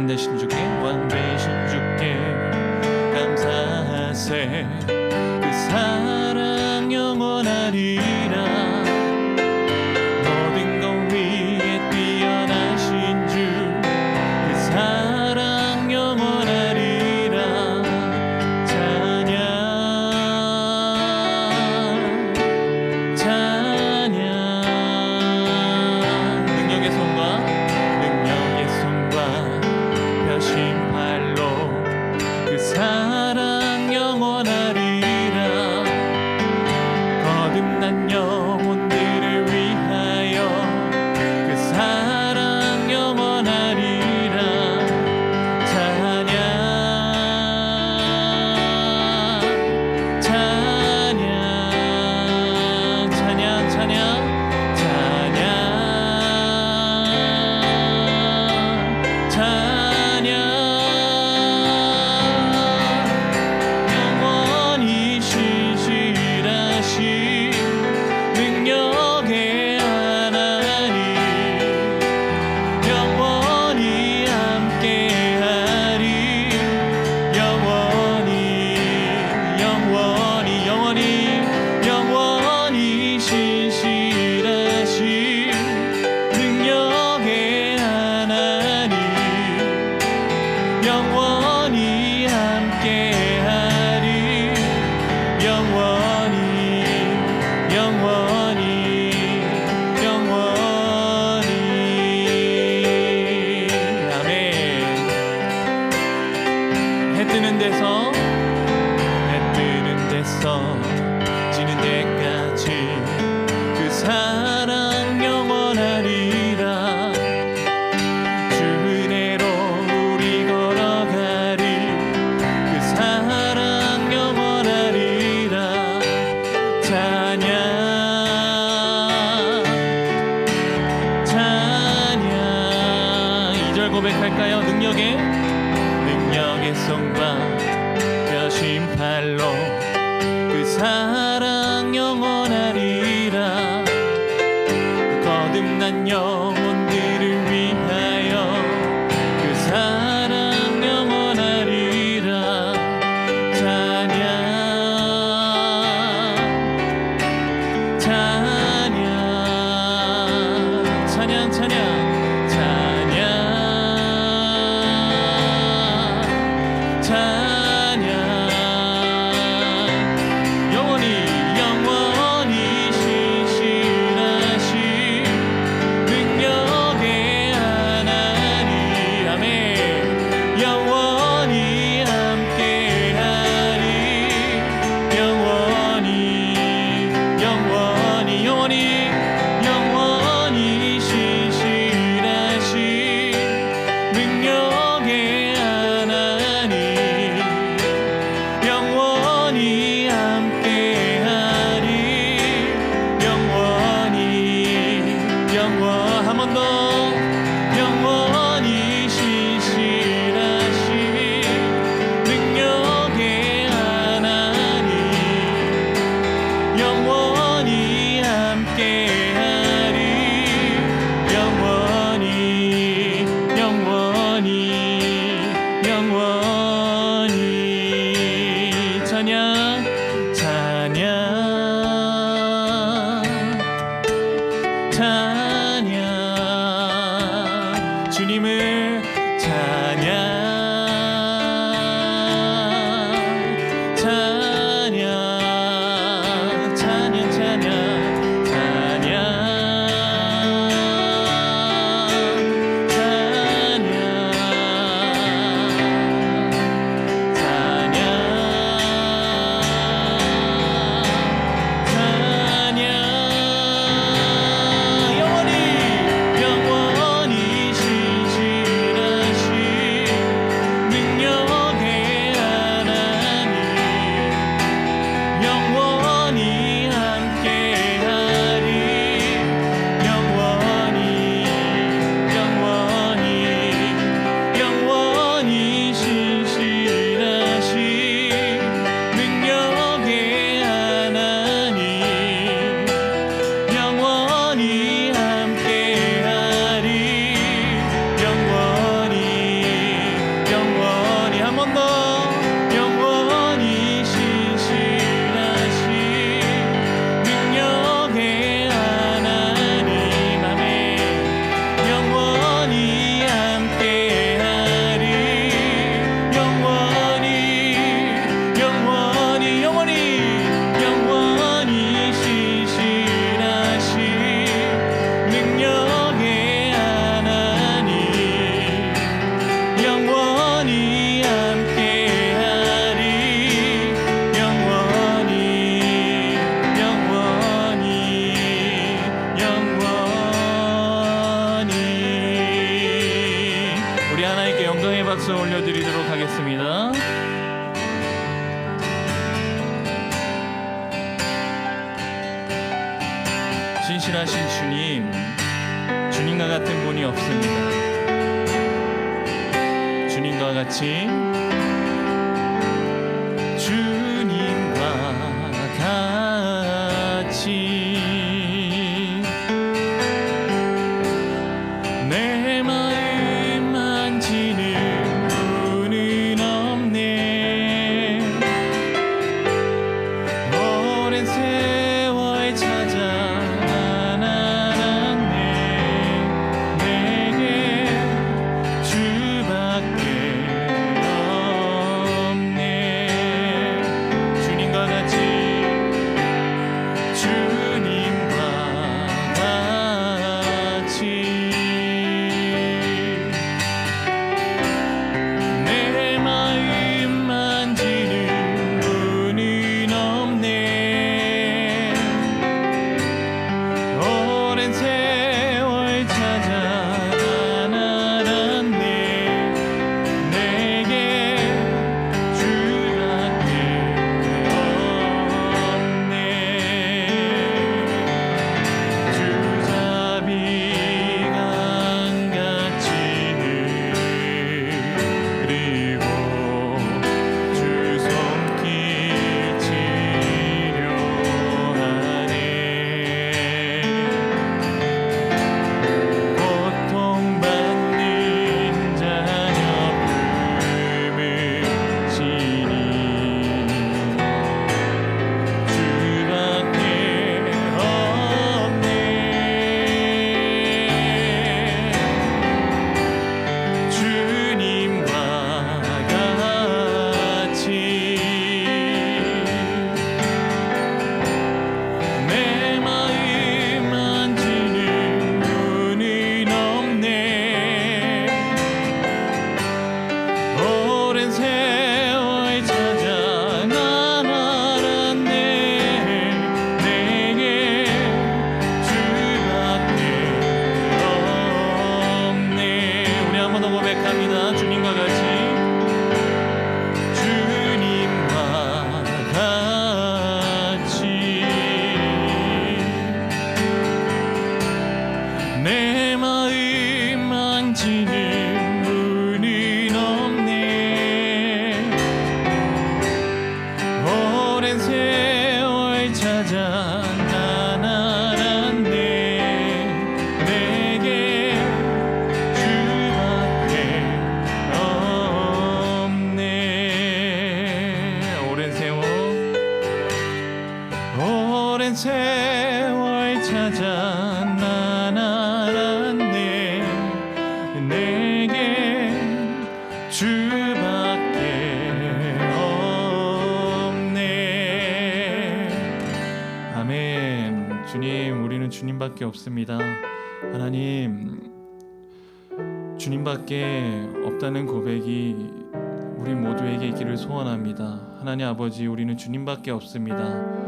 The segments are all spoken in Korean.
되신 주께 감사하세. 그 사랑 영원하리라. 모든 것 위에 뛰어나신 주 그 사랑 영원하리라. 찬양 찬양. 능력의 손과 펴신 팔로 그 사랑 영원하리라. 거듭난 영혼들을 위하여 그 사랑 영원하리라. 찬양 찬양 찬양 찬양 찬양 찬양. 영원히 신실하신 능력의 하나님, 영원히 함께하리. 영원히 영원히 영원히 영원히 신실하신 능력의 하나님, 영원히 함께하리. 영원히 영원히 영원히. 아멘. 해 뜨는 데서 지는 데까지 그 사랑 영원하리라. 주 은혜로 우리 걸어가리. 그 사랑 영원하리라. 찬양 찬양. 2절 고백할까요? 능력의 손과 펴신 팔로 그 사랑 영원하리라. 거듭난 영혼들을 위하여 그 사랑 영원하리라. 찬양 찬양 찬양 찬양 찬양 찬양. 영원히 영원히 신실하신 능력의 하나님. 아멘. 영원히 함께하리. 영원히 영원히 영원히 영원히 신실하신 능력의 하나님, 영원히 함께하리. 영원히 한 번 더. 영원히 신실하신 능력의 하나님, 영원히 함께하리. 영원히 영원히 영원히. 찬양 찬양 찬양. 주님을 찬양 찬양 찬양 찬양 찬양 찬양 찬양. 영원히 신실 박수 올려드리도록 하겠습니다. 신실하신 주님, 주님과 같은 분이 없습니다. 주님과 같이, 주님과 같이 내 마음 만지는 분은 없네. 오랜 세월 찾아 세월 찾아 난 알았네. 내게 주밖에 없네. 아멘. 주님, 우리는 주님밖에 없습니다. 하나님, 주님밖에 없다는 고백이 우리 모두에게 있기를 소원합니다. 하나님 아버지, 우리는 주님밖에 없습니다.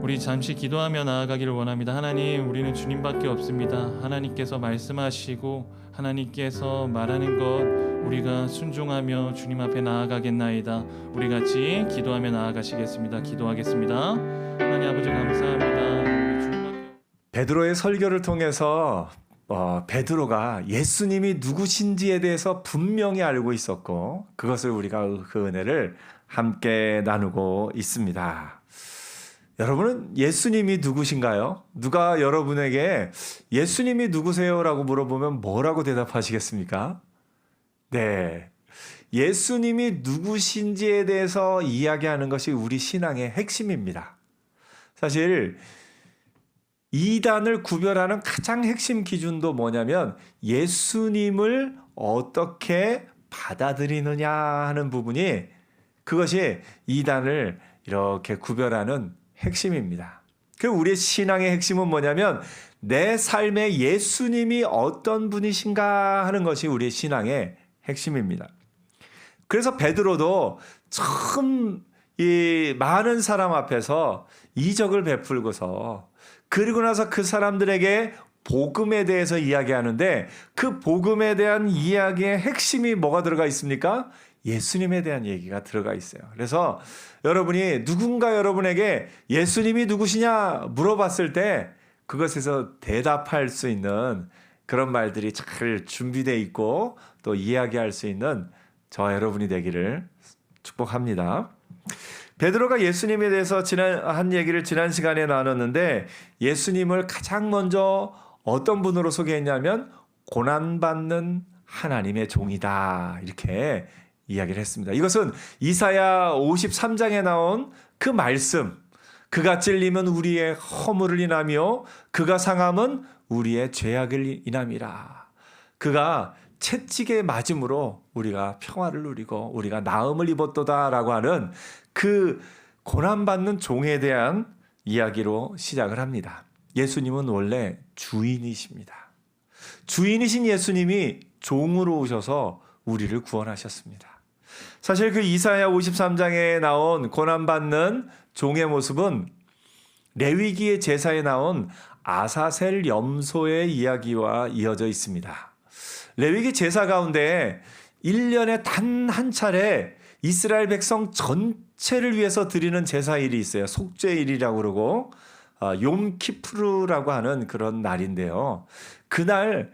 우리 잠시 기도하며 나아가기를 원합니다. 하나님, 우리는 주님밖에 없습니다. 하나님께서 말씀하시고 하나님께서 말하는 것 우리가 순종하며 주님 앞에 나아가겠나이다. 우리 같이 기도하며 나아가시겠습니다. 기도하겠습니다. 하나님 아버지, 감사합니다. 베드로의 설교를 통해서 베드로가 예수님이 누구신지에 대해서 분명히 알고 있었고, 그것을 우리가 그 은혜를 함께 나누고 있습니다. 여러분은 예수님이 누구신가요? 누가 여러분에게 예수님이 누구세요? 라고 물어보면 뭐라고 대답하시겠습니까? 네, 예수님이 누구신지에 대해서 이야기하는 것이 우리 신앙의 핵심입니다. 사실 이단을 구별하는 가장 핵심 기준도 뭐냐면 예수님을 어떻게 받아들이느냐 하는 부분이, 그것이 이단을 이렇게 구별하는 핵심입니다. 그리고 우리의 신앙의 핵심은 뭐냐면 내 삶에 예수님이 어떤 분이신가 하는 것이 우리의 신앙의 핵심입니다. 그래서 베드로도 처음 이 많은 사람 앞에서 이적을 베풀고서, 그리고 나서 그 사람들에게 복음에 대해서 이야기하는데 그 복음에 대한 이야기의 핵심이 뭐가 들어가 있습니까? 예수님에 대한 얘기가 들어가 있어요. 그래서 여러분이 누군가 여러분에게 예수님이 누구시냐 물어봤을 때 그것에서 대답할 수 있는 그런 말들이 잘 준비되어 있고 또 이야기할 수 있는 저와 여러분이 되기를 축복합니다. 베드로가 예수님에 대해서 한 얘기를 지난 시간에 나눴는데 예수님을 가장 먼저 어떤 분으로 소개했냐면 고난받는 하나님의 종이다 이렇게 이야기를 했습니다. 이것은 이사야 53장에 나온 그 말씀, 그가 찔림은 우리의 허물을 인하며 그가 상함은 우리의 죄악을 인함이라. 그가 채찍에 맞음으로 우리가 평화를 누리고 우리가 나음을 입었도다라고 하는 그 고난받는 종에 대한 이야기로 시작을 합니다. 예수님은 원래 주인이십니다. 주인이신 예수님이 종으로 오셔서 우리를 구원하셨습니다. 사실 그 이사야 53장에 나온 고난받는 종의 모습은 레위기의 제사에 나온 아사셀 염소의 이야기와 이어져 있습니다. 레위기 제사 가운데 1년에 단 한 차례 이스라엘 백성 전체를 위해서 드리는 제사일이 있어요. 속죄일이라고 그러고 욤키푸르라고 하는 그런 날인데요. 그날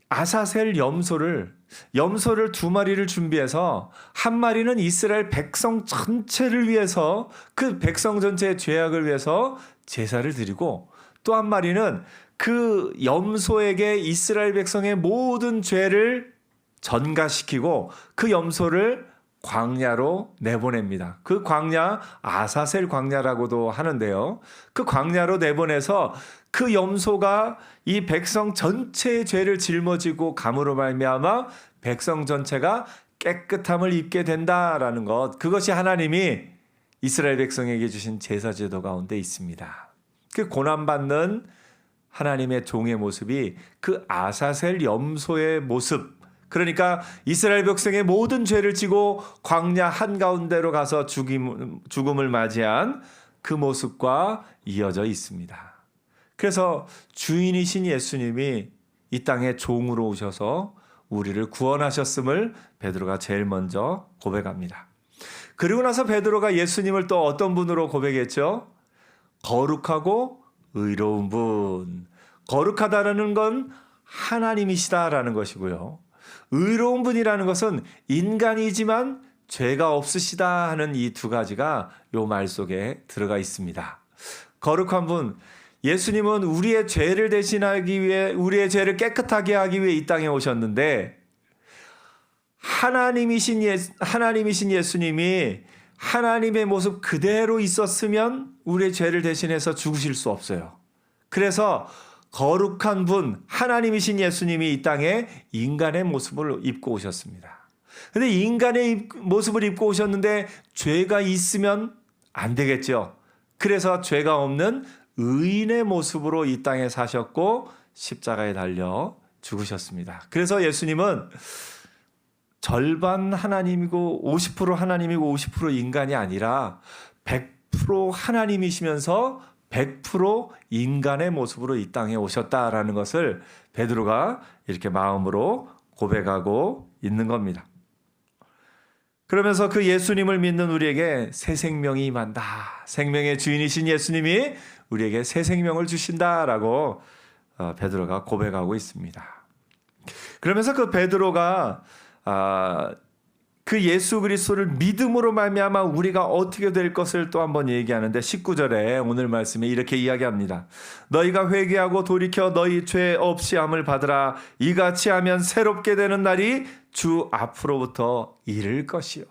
아사셀 염소를 2마리를 준비해서 한 마리는 이스라엘 백성 전체를 위해서 그 백성 전체의 죄악을 위해서 제사를 드리고 또 한 마리는 그 염소에게 이스라엘 백성의 모든 죄를 전가시키고 그 염소를 광야로 내보냅니다. 그 광야 아사셀 광야라고도 하는데요. 그 광야로 내보내서 그 염소가 이 백성 전체의 죄를 짊어지고 감으로 말미암아 백성 전체가 깨끗함을 입게 된다라는 것, 그것이 하나님이 이스라엘 백성에게 주신 제사제도 가운데 있습니다. 그 고난받는 하나님의 종의 모습이 그 아사셀 염소의 모습, 그러니까 이스라엘 백성의 모든 죄를 지고 광야 한가운데로 가서 죽음을 맞이한 그 모습과 이어져 있습니다. 그래서 주인이신 예수님이 이 땅에 종으로 오셔서 우리를 구원하셨음을 베드로가 제일 먼저 고백합니다. 그리고 나서 베드로가 예수님을 또 어떤 분으로 고백했죠? 거룩하고 의로운 분. 거룩하다라는 건 하나님이시다라는 것이고요. 의로운 분이라는 것은 인간이지만 죄가 없으시다 하는 이 두 가지가 요 말 속에 들어가 있습니다. 거룩한 분, 예수님은 우리의 죄를 대신하기 위해, 우리의 죄를 깨끗하게 하기 위해 이 땅에 오셨는데 하나님이신 예수님이 하나님의 모습 그대로 있었으면 우리의 죄를 대신해서 죽으실 수 없어요. 그래서 거룩한 분, 하나님이신 예수님이 이 땅에 인간의 모습을 입고 오셨습니다. 그런데 인간의 모습을 입고 오셨는데 죄가 있으면 안 되겠죠. 그래서 죄가 없는 의인의 모습으로 이 땅에 사셨고 십자가에 달려 죽으셨습니다. 그래서 예수님은 절반 하나님이고 50% 하나님이고 50% 인간이 아니라 100% 하나님이시면서 100% 인간의 모습으로 이 땅에 오셨다라는 것을 베드로가 이렇게 마음으로 고백하고 있는 겁니다. 그러면서 그 예수님을 믿는 우리에게 새 생명이 임한다. 생명의 주인이신 예수님이 우리에게 새 생명을 주신다라고 베드로가 고백하고 있습니다. 그러면서 그 베드로가 그 예수 그리스도를 믿음으로 말미암아 우리가 어떻게 될 것을 또 한번 얘기하는데 19절에 오늘 말씀에 이렇게 이야기합니다. 너희가 회개하고 돌이켜 너희 죄 없이 함을 받으라. 이같이 하면 새롭게 되는 날이 주 앞으로부터 이를 것이요.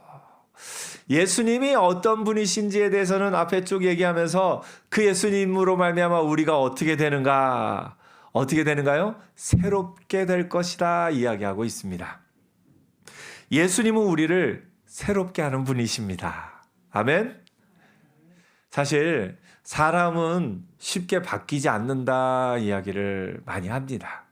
예수님이 어떤 분이신지에 대해서는 앞에 쭉 얘기하면서 그 예수님으로 말미암아 우리가 어떻게 되는가? 어떻게 되는가요? 새롭게 될 것이다 이야기하고 있습니다. 예수님은 우리를 새롭게 하는 분이십니다. 아멘. 사실 사람은 쉽게 바뀌지 않는다 이야기를 많이 합니다.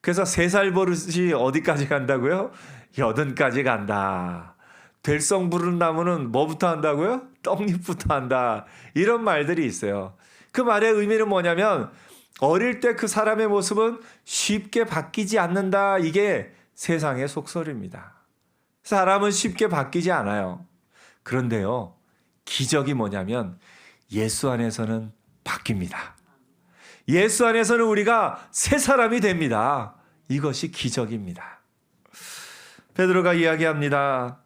그래서 3살 버릇이 어디까지 간다고요? 80까지 간다. 될성 부른 나무는 뭐부터 한다고요? 떡잎부터 한다. 이런 말들이 있어요. 그 말의 의미는 뭐냐면 어릴 때 그 사람의 모습은 쉽게 바뀌지 않는다. 이게 세상의 속설입니다. 사람은 쉽게 바뀌지 않아요. 그런데요, 기적이 뭐냐면 예수 안에서는 바뀝니다. 예수 안에서는 우리가 새 사람이 됩니다. 이것이 기적입니다. 베드로가 이야기합니다.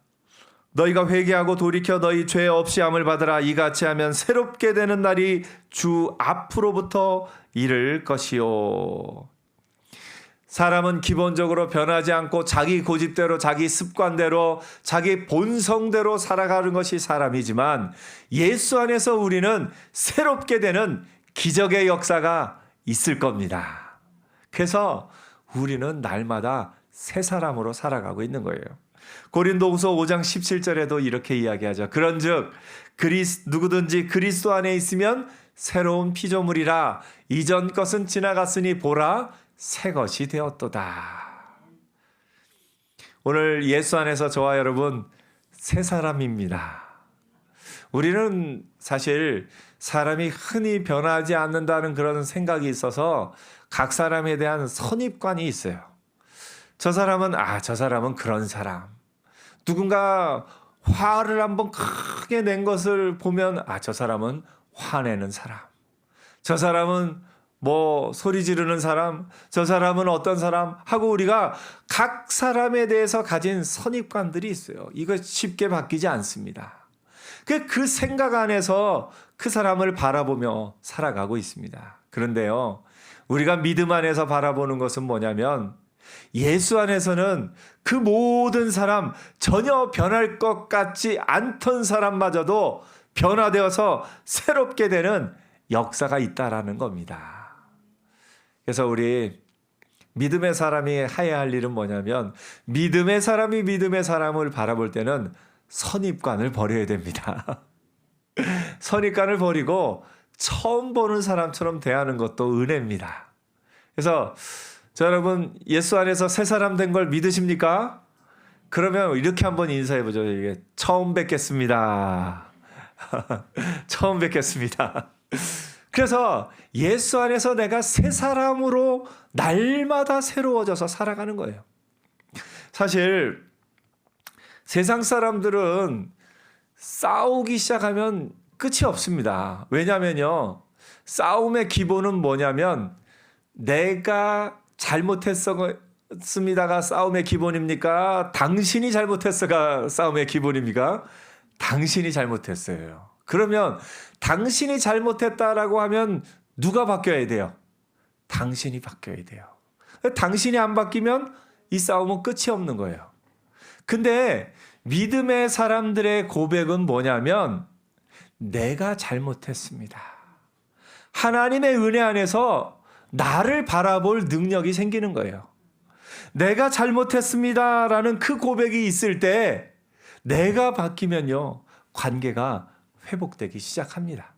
너희가 회개하고 돌이켜 너희 죄 없이함을 받으라. 이같이 하면 새롭게 되는 날이 주 앞으로부터 이를 것이요. 사람은 기본적으로 변하지 않고 자기 고집대로, 자기 습관대로, 자기 본성대로 살아가는 것이 사람이지만 예수 안에서 우리는 새롭게 되는 기적의 역사가 있을 겁니다. 그래서 우리는 날마다 새 사람으로 살아가고 있는 거예요. 고린도후서 5장 17절에도 이렇게 이야기하죠. 그런즉 누구든지 그리스도 안에 있으면 새로운 피조물이라. 이전 것은 지나갔으니 보라 새 것이 되었도다. 오늘 예수 안에서 저와 여러분 새 사람입니다. 우리는 사실 사람이 흔히 변하지 않는다는 그런 생각이 있어서 각 사람에 대한 선입관이 있어요. 저 사람은 그런 사람. 누군가 화를 한번 크게 낸 것을 보면 저 사람은 화내는 사람. 저 사람은 소리 지르는 사람, 저 사람은 어떤 사람 하고 우리가 각 사람에 대해서 가진 선입관들이 있어요. 이거 쉽게 바뀌지 않습니다. 그 생각 안에서 그 사람을 바라보며 살아가고 있습니다. 그런데요, 우리가 믿음 안에서 바라보는 것은 뭐냐면 예수 안에서는 그 모든 사람, 전혀 변할 것 같지 않던 사람마저도 변화되어서 새롭게 되는 역사가 있다라는 겁니다. 그래서 우리 믿음의 사람이 해야 할 일은 뭐냐면 믿음의 사람이 믿음의 사람을 바라볼 때는 선입관을 버려야 됩니다. 선입관을 버리고 처음 보는 사람처럼 대하는 것도 은혜입니다. 그래서 여러분 예수 안에서 새 사람 된 걸 믿으십니까? 그러면 이렇게 한번 인사해 보죠. 이게 처음 뵙겠습니다. 처음 뵙겠습니다. 그래서 예수 안에서 내가 새 사람으로 날마다 새로워져서 살아가는 거예요. 사실 세상 사람들은 싸우기 시작하면 끝이 없습니다. 왜냐면요, 싸움의 기본은 뭐냐면 내가 잘못했습니다가 싸움의 기본입니까? 당신이 잘못했어가 싸움의 기본입니까? 당신이 잘못했어요. 그러면 당신이 잘못했다라고 하면 누가 바뀌어야 돼요? 당신이 바뀌어야 돼요. 당신이 안 바뀌면 이 싸움은 끝이 없는 거예요. 근데 믿음의 사람들의 고백은 뭐냐면 내가 잘못했습니다. 하나님의 은혜 안에서 나를 바라볼 능력이 생기는 거예요. 내가 잘못했습니다라는 그 고백이 있을 때 내가 바뀌면요, 관계가 회복되기 시작합니다.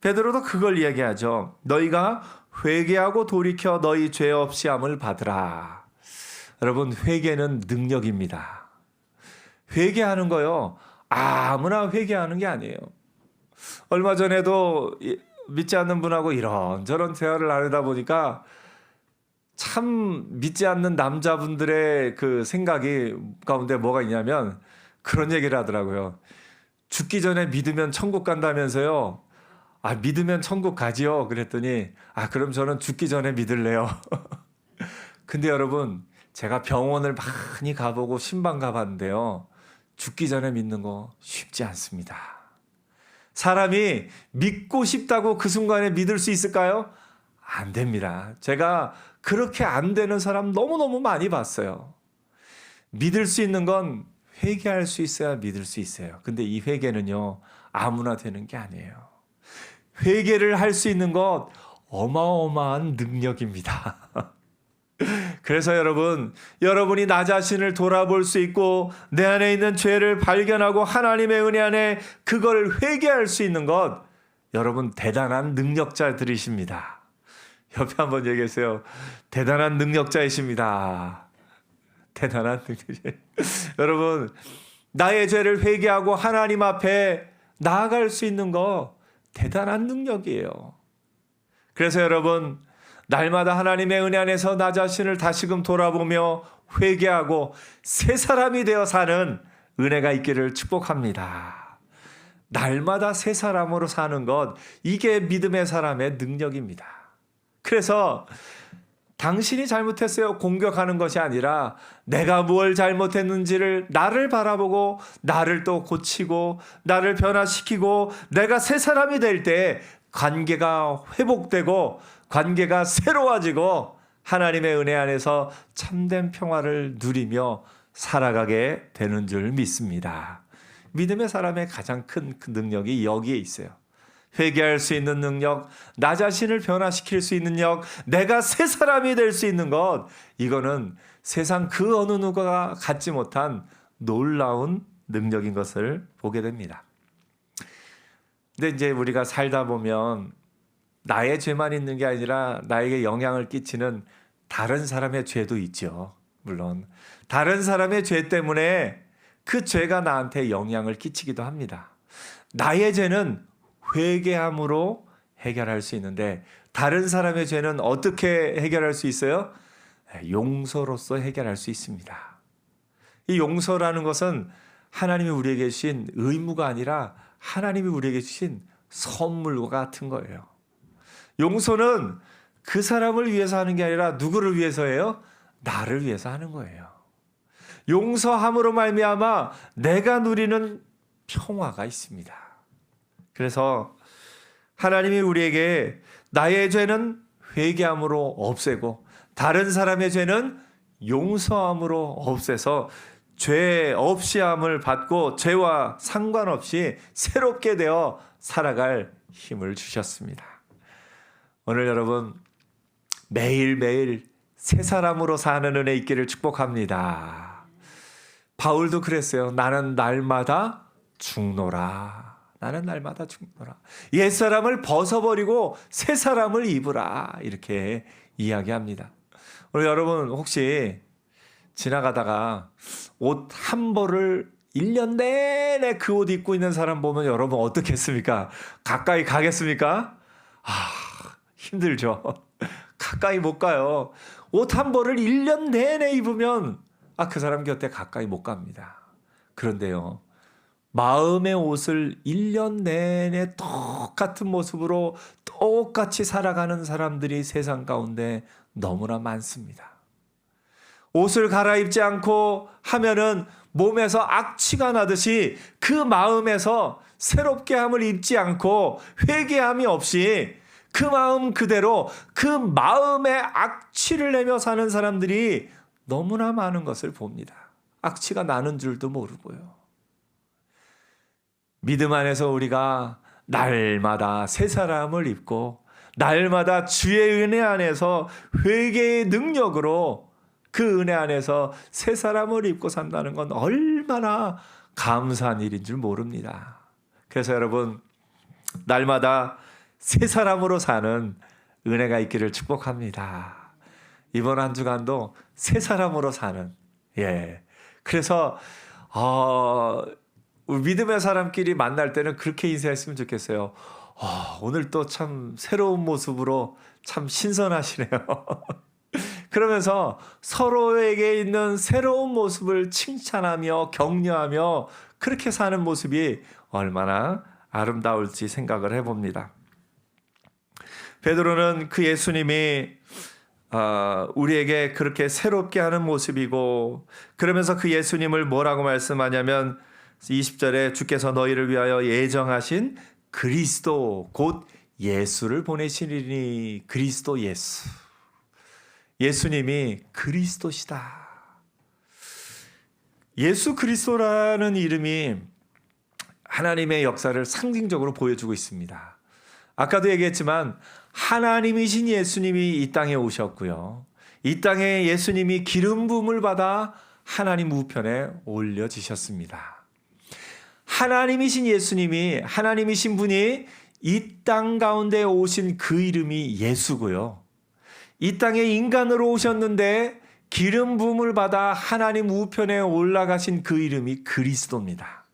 베드로도 그걸 이야기하죠. 너희가 회개하고 돌이켜 너희 죄 없이 함을 받으라. 여러분, 회개는 능력입니다. 회개하는 거요, 아무나 회개하는 게 아니에요. 얼마 전에도 믿지 않는 분하고 이런저런 대화를 나누다 보니까 참 믿지 않는 남자분들의 그 생각이 가운데 뭐가 있냐면 그런 얘기를 하더라고요. 죽기 전에 믿으면 천국 간다면서요. 믿으면 천국 가지요. 그랬더니 그럼 저는 죽기 전에 믿을래요. 근데 여러분, 제가 병원을 많이 가보고 신방 가봤는데요, 죽기 전에 믿는 거 쉽지 않습니다. 사람이 믿고 싶다고 그 순간에 믿을 수 있을까요? 안 됩니다. 제가 그렇게 안 되는 사람 너무너무 많이 봤어요. 믿을 수 있는 건 회개할 수 있어야 믿을 수 있어요. 근데 이 회개는요, 아무나 되는 게 아니에요. 회개를 할 수 있는 것 어마어마한 능력입니다. 그래서 여러분이 나 자신을 돌아볼 수 있고 내 안에 있는 죄를 발견하고 하나님의 은혜 안에 그걸 회개할 수 있는 것, 여러분 대단한 능력자들이십니다. 옆에 한번 얘기하세요. 대단한 능력자이십니다. 대단한 능력자. 여러분, 나의 죄를 회개하고 하나님 앞에 나아갈 수 있는 거 대단한 능력이에요. 그래서 여러분, 날마다 하나님의 은혜 안에서 나 자신을 다시금 돌아보며 회개하고 새 사람이 되어 사는 은혜가 있기를 축복합니다. 날마다 새 사람으로 사는 것, 이게 믿음의 사람의 능력입니다. 그래서 당신이 잘못했어요 공격하는 것이 아니라 내가 뭘 잘못했는지를 나를 바라보고 나를 또 고치고 나를 변화시키고 내가 새 사람이 될 때 관계가 회복되고 관계가 새로워지고 하나님의 은혜 안에서 참된 평화를 누리며 살아가게 되는 줄 믿습니다. 믿음의 사람의 가장 큰 그 능력이 여기에 있어요. 회개할 수 있는 능력, 나 자신을 변화시킬 수 있는 능력, 내가 새 사람이 될 수 있는 것, 이거는 세상 그 어느 누구가 갖지 못한 놀라운 능력인 것을 보게 됩니다. 근데 이제 우리가 살다 보면 나의 죄만 있는 게 아니라 나에게 영향을 끼치는 다른 사람의 죄도 있죠. 물론 다른 사람의 죄 때문에 그 죄가 나한테 영향을 끼치기도 합니다. 나의 죄는 회개함으로 해결할 수 있는데 다른 사람의 죄는 어떻게 해결할 수 있어요? 용서로서 해결할 수 있습니다. 이 용서라는 것은 하나님이 우리에게 주신 의무가 아니라 하나님이 우리에게 주신 선물과 같은 거예요. 용서는 그 사람을 위해서 하는 게 아니라 누구를 위해서 해요? 나를 위해서 하는 거예요. 용서함으로 말미암아 내가 누리는 평화가 있습니다. 그래서 하나님이 우리에게 나의 죄는 회개함으로 없애고 다른 사람의 죄는 용서함으로 없애서 죄 없이 함을 받고 죄와 상관없이 새롭게 되어 살아갈 힘을 주셨습니다. 오늘 여러분 매일매일 새 사람으로 사는 은혜 있기를 축복합니다. 바울도 그랬어요. 나는 날마다 죽노라. 나는 날마다 죽노라. 옛사람을 벗어버리고 새 사람을 입으라. 이렇게 이야기합니다. 오늘 여러분 혹시 지나가다가 옷 한 벌을 1년 내내 그 옷 입고 있는 사람 보면 여러분 어떻겠습니까? 가까이 가겠습니까? 힘들죠. 가까이 못 가요. 옷 한 벌을 1년 내내 입으면 그 사람 곁에 가까이 못 갑니다. 그런데요. 마음의 옷을 1년 내내 똑같은 모습으로 똑같이 살아가는 사람들이 세상 가운데 너무나 많습니다. 옷을 갈아입지 않고 하면은 몸에서 악취가 나듯이 그 마음에서 새롭게 함을 입지 않고 회개함이 없이 그 마음 그대로 그 마음의 악취를 내며 사는 사람들이 너무나 많은 것을 봅니다. 악취가 나는 줄도 모르고요. 믿음 안에서 우리가 날마다 새 사람을 입고 날마다 주의 은혜 안에서 회개의 능력으로 그 은혜 안에서 새 사람을 입고 산다는 건 얼마나 감사한 일인 줄 모릅니다. 그래서 여러분 날마다 새 사람으로 사는 은혜가 있기를 축복합니다. 이번 한 주간도 새 사람으로 사는 그래서 믿음의 사람끼리 만날 때는 그렇게 인사했으면 좋겠어요. 오늘 또 참 새로운 모습으로 참 신선하시네요. 그러면서 서로에게 있는 새로운 모습을 칭찬하며 격려하며 그렇게 사는 모습이 얼마나 아름다울지 생각을 해봅니다. 베드로는 그 예수님이 우리에게 그렇게 새롭게 하는 모습이고 그러면서 그 예수님을 뭐라고 말씀하냐면 20절에 주께서 너희를 위하여 예정하신 그리스도 곧 예수를 보내시리니 그리스도 예수. 예수님이 그리스도시다. 예수 그리스도라는 이름이 하나님의 역사를 상징적으로 보여주고 있습니다. 아까도 얘기했지만 하나님이신 예수님이 이 땅에 오셨고요. 이 땅에 예수님이 기름 부음을 받아 하나님 우편에 올려지셨습니다. 하나님이신 예수님이 하나님이신 분이 이 땅 가운데 오신 그 이름이 예수고요. 이 땅에 인간으로 오셨는데 기름 부음을 받아 하나님 우편에 올라가신 그 이름이 그리스도입니다.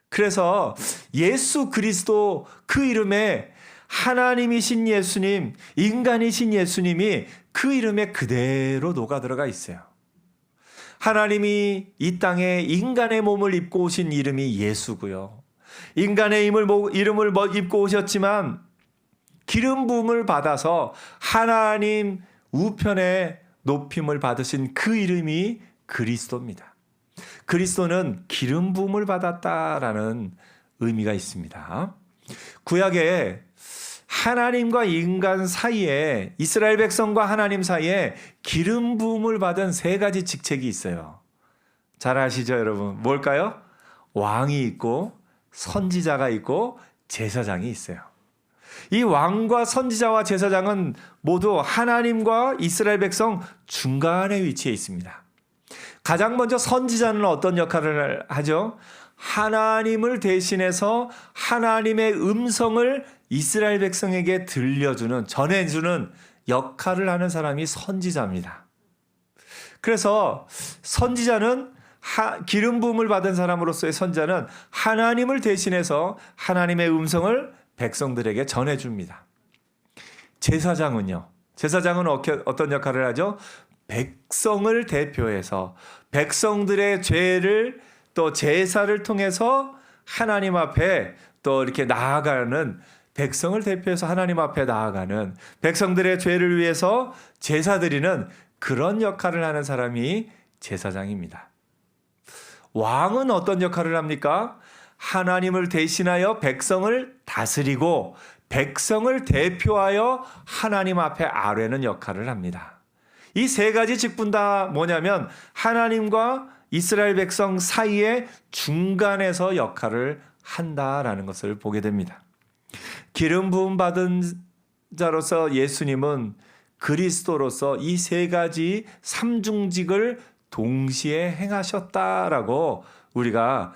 그래서 예수 그리스도 그 이름에 하나님이신 예수님, 인간이신 예수님이 그 이름에 그대로 녹아 들어가 있어요. 하나님이 이 땅에 인간의 몸을 입고 오신 이름이 예수고요. 인간의 이름을 입고 오셨지만 기름 부음을 받아서 하나님 우편에 높임을 받으신 그 이름이 그리스도입니다. 그리스도는 기름 부음을 받았다라는 의미가 있습니다. 구약에 하나님과 인간 사이에, 이스라엘 백성과 하나님 사이에 기름 부음을 받은 세 가지 직책이 있어요. 잘 아시죠, 여러분? 뭘까요? 왕이 있고 선지자가 있고 제사장이 있어요. 이 왕과 선지자와 제사장은 모두 하나님과 이스라엘 백성 중간에 위치해 있습니다. 가장 먼저 선지자는 어떤 역할을 하죠? 하나님을 대신해서 하나님의 음성을 이스라엘 백성에게 들려주는, 전해주는 역할을 하는 사람이 선지자입니다. 그래서 선지자는 기름 부음을 받은 사람으로서의 선지자는 하나님을 대신해서 하나님의 음성을 백성들에게 전해줍니다. 제사장은요? 제사장은 어떤 역할을 하죠? 백성을 대표해서 백성들의 죄를 또 제사를 통해서 하나님 앞에 또 이렇게 나아가는, 백성을 대표해서 하나님 앞에 나아가는, 백성들의 죄를 위해서 제사 드리는 그런 역할을 하는 사람이 제사장입니다. 왕은 어떤 역할을 합니까? 하나님을 대신하여 백성을 다스리고 백성을 대표하여 하나님 앞에 아뢰는 역할을 합니다. 이 세 가지 직분 다 뭐냐면 하나님과 이스라엘 백성 사이의 중간에서 역할을 한다라는 것을 보게 됩니다. 기름 부음 받은 자로서 예수님은 그리스도로서 이 세 가지 삼중직을 동시에 행하셨다라고 우리가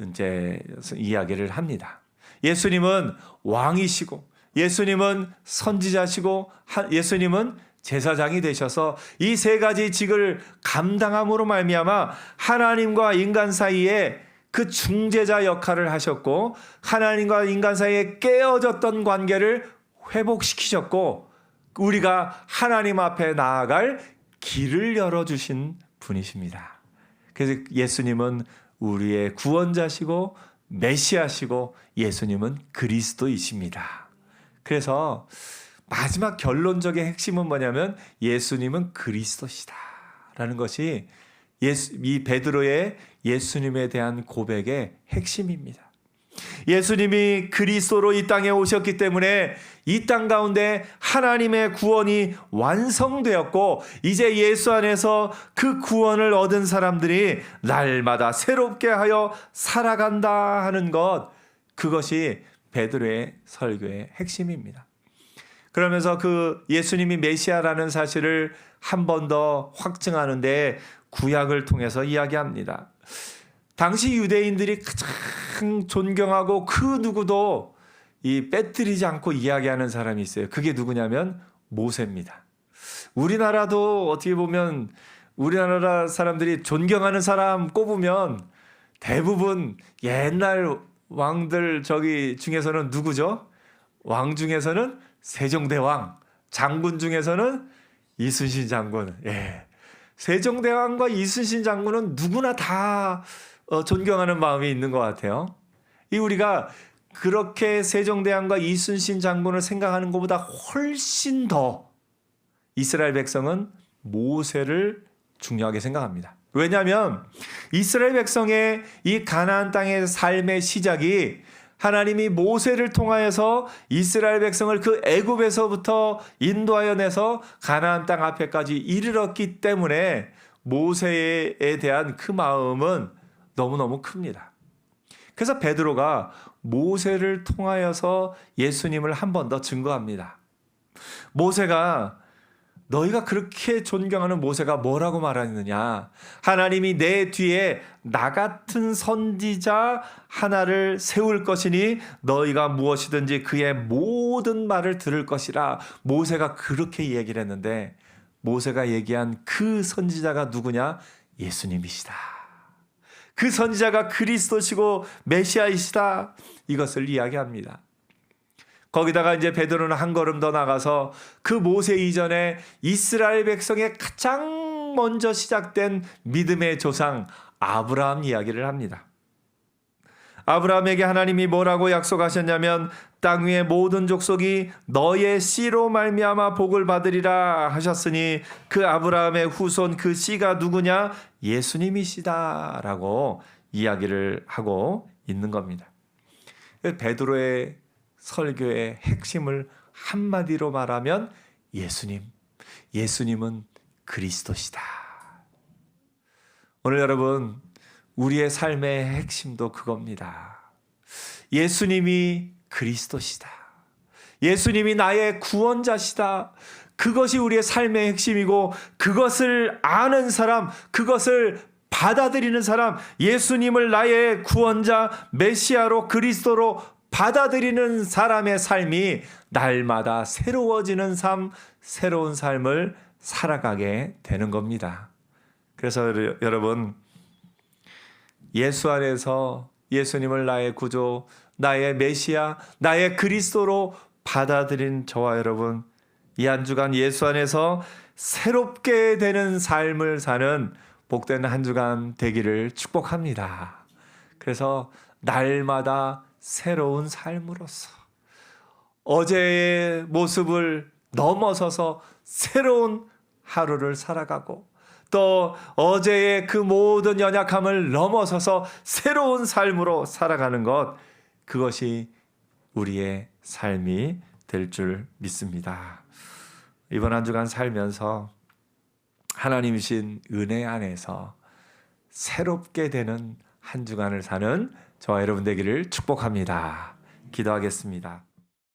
이제 이야기를 합니다. 예수님은 왕이시고, 예수님은 선지자시고, 예수님은 제사장이 되셔서 이 세 가지 직을 감당함으로 말미암아 하나님과 인간 사이에 그 중재자 역할을 하셨고, 하나님과 인간 사이에 깨어졌던 관계를 회복시키셨고, 우리가 하나님 앞에 나아갈 길을 열어주신 분이십니다. 그래서 예수님은 우리의 구원자시고 메시아시고 예수님은 그리스도이십니다. 그래서 마지막 결론적인 핵심은 뭐냐면 예수님은 그리스도시다라는 것이 이 베드로의 예수님에 대한 고백의 핵심입니다. 예수님이 그리스도로 이 땅에 오셨기 때문에 이 땅 가운데 하나님의 구원이 완성되었고, 이제 예수 안에서 그 구원을 얻은 사람들이 날마다 새롭게 하여 살아간다 하는 것, 그것이 베드로의 설교의 핵심입니다. 그러면서 그 예수님이 메시아라는 사실을 한 번 더 확증하는데 구약을 통해서 이야기합니다. 당시 유대인들이 가장 존경하고 그 누구도 빼뜨리지 않고 이야기하는 사람이 있어요. 그게 누구냐면 모세입니다. 우리나라도 어떻게 보면 우리나라 사람들이 존경하는 사람 꼽으면 대부분 옛날 왕들 중에서는 누구죠? 왕 중에서는 세종대왕, 장군 중에서는 이순신 장군. 예. 세종대왕과 이순신 장군은 누구나 다 존경하는 마음이 있는 것 같아요. 우리가 그렇게 세종대왕과 이순신 장군을 생각하는 것보다 훨씬 더 이스라엘 백성은 모세를 중요하게 생각합니다. 왜냐하면 이스라엘 백성의 이 가나안 땅의 삶의 시작이 하나님이 모세를 통하여서 이스라엘 백성을 그 애굽에서부터 인도하여 내서 가나안 땅 앞에까지 이르렀기 때문에 모세에 대한 그 마음은 너무너무 큽니다. 그래서 베드로가 모세를 통하여서 예수님을 한 번 더 증거합니다. 모세가, 너희가 그렇게 존경하는 모세가 뭐라고 말하느냐? 하나님이 내 뒤에 나 같은 선지자 하나를 세울 것이니 너희가 무엇이든지 그의 모든 말을 들을 것이라. 모세가 그렇게 얘기를 했는데 모세가 얘기한 그 선지자가 누구냐? 예수님이시다. 그 선지자가 그리스도시고 메시아이시다. 이것을 이야기합니다. 거기다가 이제 베드로는 한 걸음 더 나가서 그 모세 이전에 이스라엘 백성의 가장 먼저 시작된 믿음의 조상 아브라함 이야기를 합니다. 아브라함에게 하나님이 뭐라고 약속하셨냐면 땅 위의 모든 족속이 너의 씨로 말미암아 복을 받으리라 하셨으니 그 아브라함의 후손 그 씨가 누구냐? 예수님이시다라고 이야기를 하고 있는 겁니다. 베드로의 설교의 핵심을 한마디로 말하면 예수님은 그리스도시다. 오늘 여러분 우리의 삶의 핵심도 그겁니다. 예수님이 그리스도시다. 예수님이 나의 구원자시다. 그것이 우리의 삶의 핵심이고 그것을 아는 사람, 그것을 받아들이는 사람, 예수님을 나의 구원자, 메시아로 그리스도로 받아들이는 사람의 삶이 날마다 새로워지는 삶, 새로운 삶을 살아가게 되는 겁니다. 그래서 여러분 예수 안에서 예수님을 나의 구조, 나의 메시아, 나의 그리스도로 받아들인 저와 여러분, 이 한 주간 예수 안에서 새롭게 되는 삶을 사는 복된 한 주간 되기를 축복합니다. 그래서 날마다 새로운 삶으로서 어제의 모습을 넘어서서 새로운 하루를 살아가고 또 어제의 그 모든 연약함을 넘어서서 새로운 삶으로 살아가는 것, 그것이 우리의 삶이 될 줄 믿습니다. 이번 한 주간 살면서 하나님이신 은혜 안에서 새롭게 되는 한 주간을 사는 저와 여러분 되기를 축복합니다. 기도하겠습니다.